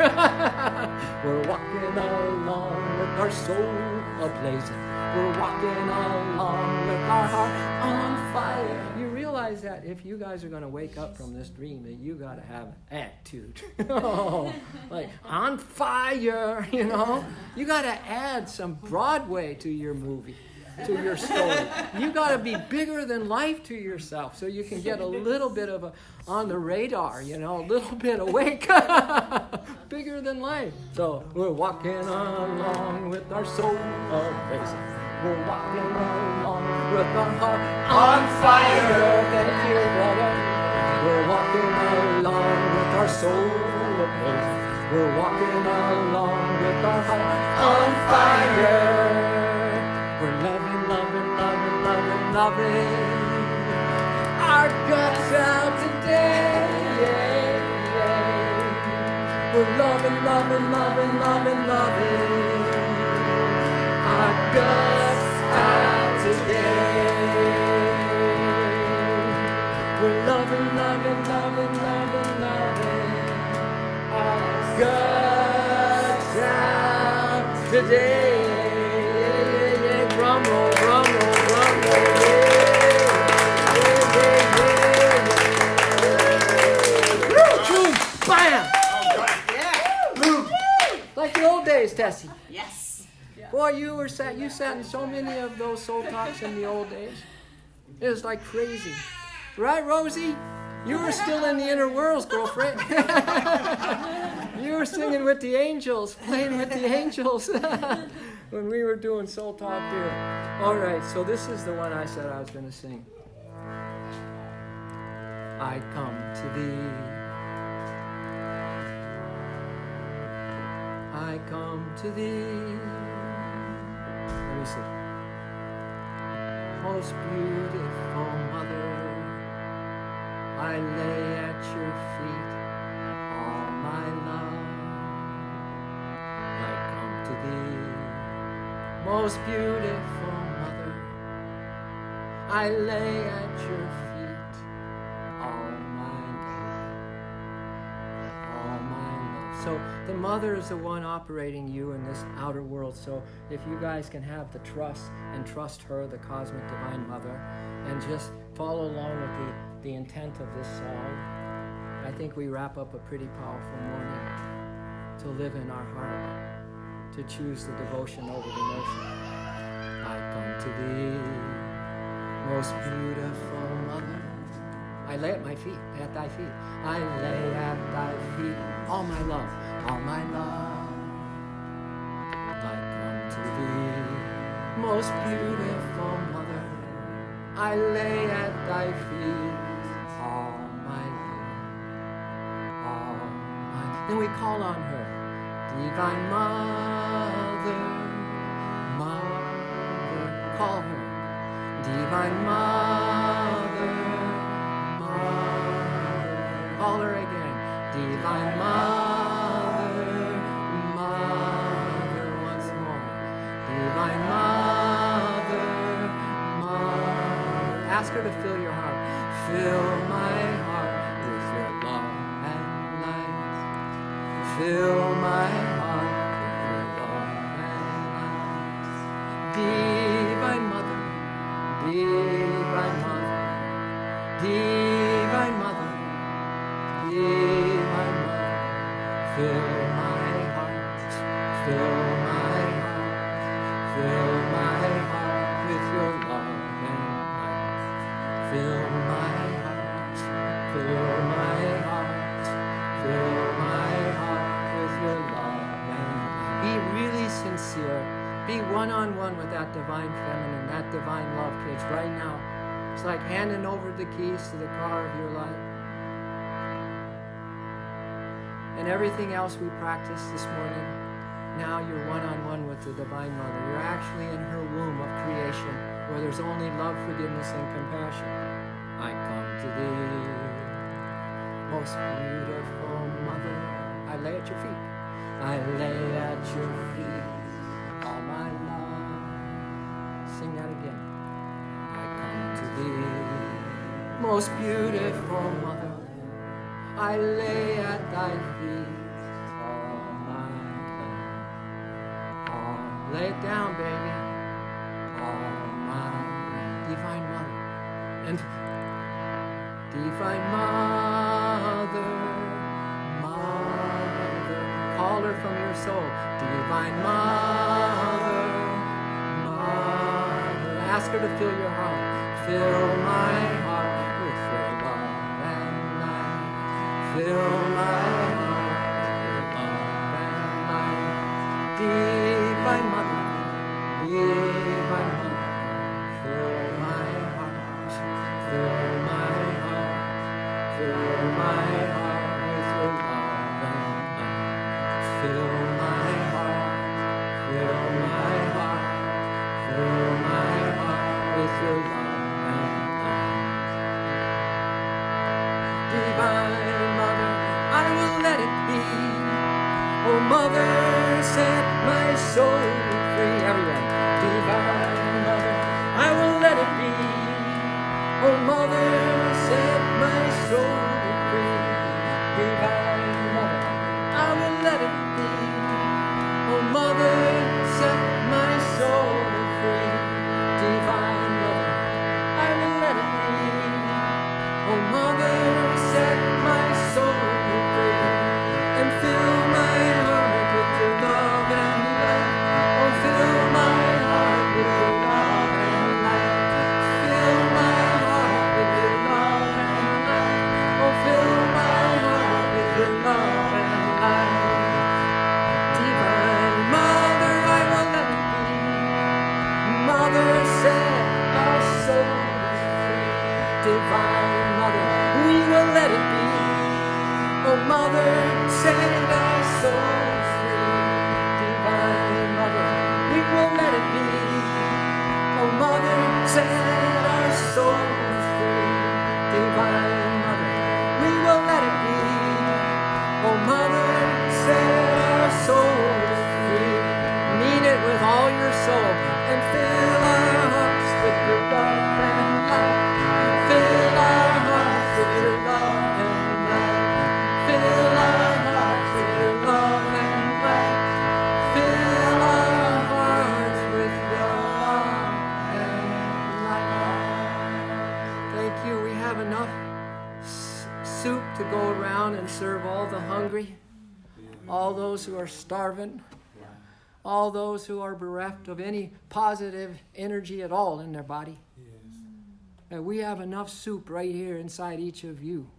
We're walking along with our soul a-blazing. We're walking along with our heart on fire. You realize that if you guys are going to wake up from this dream, that you got to have attitude. Oh, like on fire, you know. You got to add some Broadway to your movie, to your story. You got to be bigger than life to yourself, so you can get a little bit of a on the radar, you know, a little bit awake, bigger than life. So we're walking along with our soul racing. We're walking along with our heart on fire. Thank you, brother. We're walking along with our soul racing. We're walking along with our heart on fire. We're loving, loving, loving, loving, loving our guts out today. We're loving, loving, loving, loving, loving our guts out today. We're loving, loving, loving, loving, loving our guts out today. Drum roll, drum roll, drum roll. Boom, bam! Boom. Like the old days, Tessie. Yes. Boy, you sat in so many of those soul talks in the old days. It was like crazy. Right, Rosie? You were still in the inner worlds, girlfriend. You were singing with the angels, playing with the angels when we were doing soul talk there. All right, so this is the one I said I was going to sing. I come to thee. I come to thee. Let me see. Most beautiful mother, I lay at your feet all my love. I come to thee. Most beautiful mother, I lay at your feet all my love. So the mother is the one operating you in this outer world. So if you guys can have the trust and trust her, the cosmic divine mother, and just follow along with the intent of this song, I think we wrap up a pretty powerful morning to live in our heart, to choose the devotion over the notion. I come to thee, most beautiful mother. I lay at my feet, at thy feet. I lay at thy feet all my love, all my love. I come to thee, most beautiful mother. I lay at thy feet all my love, all my. Then we call on her, divine mother, mother. Call her, divine mother. Call her again. Divine Mother, Mother, once more. Divine Mother, Mother. Ask her to fill your heart. Fill my heart with your love and light. Fill my heart with your love and light. Divine Mother, Divine Mother, Divine Mother. Divine Mother, fill my heart, fill my heart, fill my heart with your love and light. Fill my heart, fill my heart, fill my heart with your love and light. Be really sincere. Be one-on-one with that divine feminine, that divine love, kids, right now. It's like handing over the keys to the car of your life. And everything else we practiced this morning, now you're one-on-one with the Divine Mother. You're actually in her womb of creation, where there's only love, forgiveness, and compassion. I come to thee, most beautiful Mother. I lay at your feet. I lay at your feet all my love. Sing that again. I come to thee, most beautiful Mother. I lay at thy feet all my love. Lay it down, baby. All my divine mother. And Divine Mother, Mother. Call her from your soul. Divine Mother, Mother. Ask her to fill your heart. Fill my heart with your love and light. Fill my heart with your love and light. Divine Mother, Divine Mother, fill my heart, fill my heart, fill my heart with your love and light. Fill my heart, fill my heart, fill my heart with your love and light. Divine Mother, I will let it be. Oh, Mother, set my soul free. Everyone. Divine Mother, I will let it be. Oh, Mother, set my soul free. Divine Mother, I will let it be. Oh, Mother, set my soul free. Divine Mother, I will let it be. Oh, Mother, set my soul free. And fill my heart with your love and light. Oh, fill my heart with your love and light. Fill my heart with your love and light. Oh, fill my heart with your love and light. Divine Mother, I will let it be. Mother, set our souls free. Divine Mother, we will let it be. Oh, Mother, set our souls free. Divine Mother, we will let it be. Oh, Mother, set our souls free. Divine Mother, we will let it be. Oh, Mother, set our souls free. Mean it with all your soul and fill our hearts with your love and light. Fill our hearts with your love and light. Fill our hearts with your love and light. Fill our hearts with your love and light. Thank you. We have enough soup to go around and serve all the hungry, all those who are starving, all those who are bereft of any positive energy at all in their body. And we have enough soup right here inside each of you.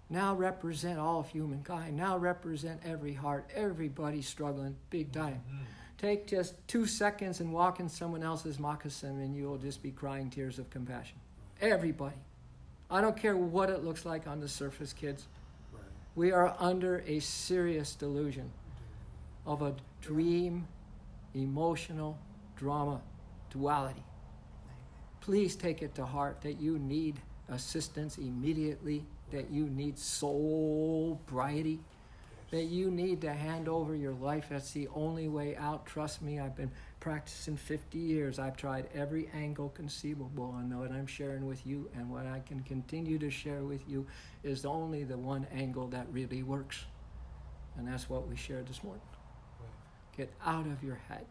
Now represent all of humankind. Now represent every heart, everybody struggling big time. Take just 2 seconds and walk in someone else's moccasin and you will just be crying tears of compassion. Everybody. I don't care what it looks like on the surface, kids. We are under a serious delusion of a dream, emotional drama, duality. Please take it to heart that you need assistance immediately, that you need sobriety, that you need to hand over your life. That's the only way out. Trust me, I've been practicing 50 years. I've tried every angle conceivable, and what I'm sharing with you and what I can continue to share with you is only the one angle that really works. And that's what we shared this morning. Get out of your head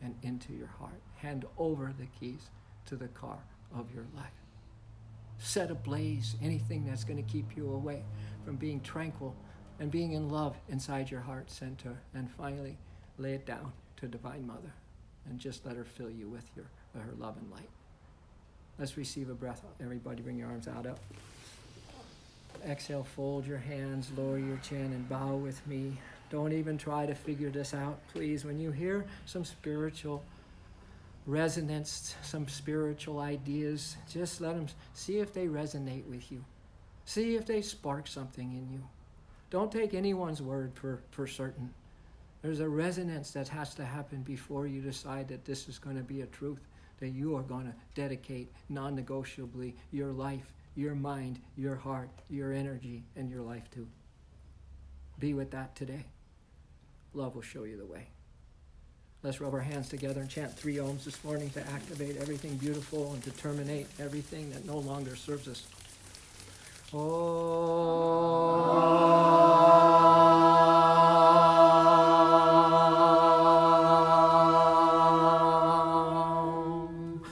and into your heart. Hand over the keys to the car of your life. Set ablaze anything that's going to keep you away from being tranquil and being in love inside your heart center. And finally, lay it down to Divine Mother and just let her fill you with her love and light. Let's receive a breath. Everybody bring your arms out up. Exhale, fold your hands, lower your chin, and bow with me. Don't even try to figure this out, please. When you hear some spiritual resonance, some spiritual ideas, just let them see if they resonate with you. See if they spark something in you. Don't take anyone's word for certain. There's a resonance that has to happen before you decide that this is going to be a truth, that you are going to dedicate non-negotiably your life, your mind, your heart, your energy, and your life to. Be with that today. Love will show you the way. Let's rub our hands together and chant 3 ohms this morning to activate everything beautiful and to terminate everything that no longer serves us.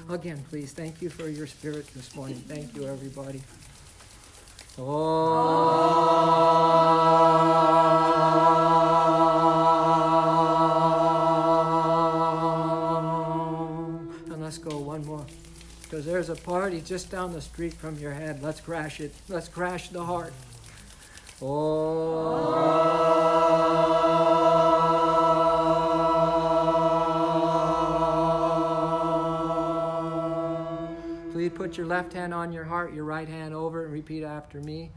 Again, please, thank you for your spirit this morning. Thank you, everybody. And let's go one more. Because there's a party just down the street from your head. Let's crash it. Let's crash the heart. Please put your left hand on your heart, your right hand over, and repeat after me.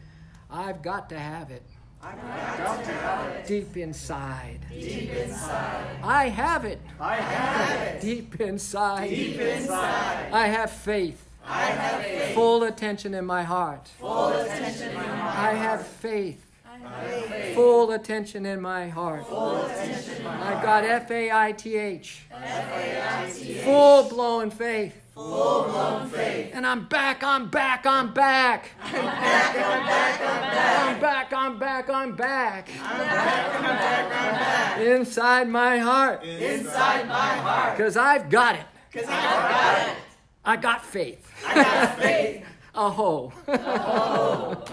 I've got to have it. I've got to have it. Deep inside. Deep inside. I have it. I have it. Deep inside. Deep inside. I have faith. I have faith. Full attention in my heart. Full attention in my heart. I have faith. I have faith. Full attention in my heart. Full attention in my heart. I've got FAITH. FAITH. Full-blown faith. Full-blown faith. And I'm back, I'm back, I'm back. I'm back, I'm back, I'm back. I'm back, I'm back, I'm back. I'm back, I'm back, I'm back. Inside my heart. Inside my heart. Because I've got it. Because I've got it. I got faith. I got faith. Aho. Oh.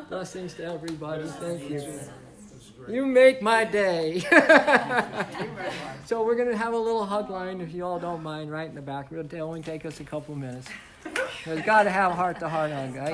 Blessings to everybody. Thank you. You make my day. So we're going to have a little hug line, if you all don't mind, right in the back. It'll only take us a couple minutes. We've got to have heart-to-heart hug, right?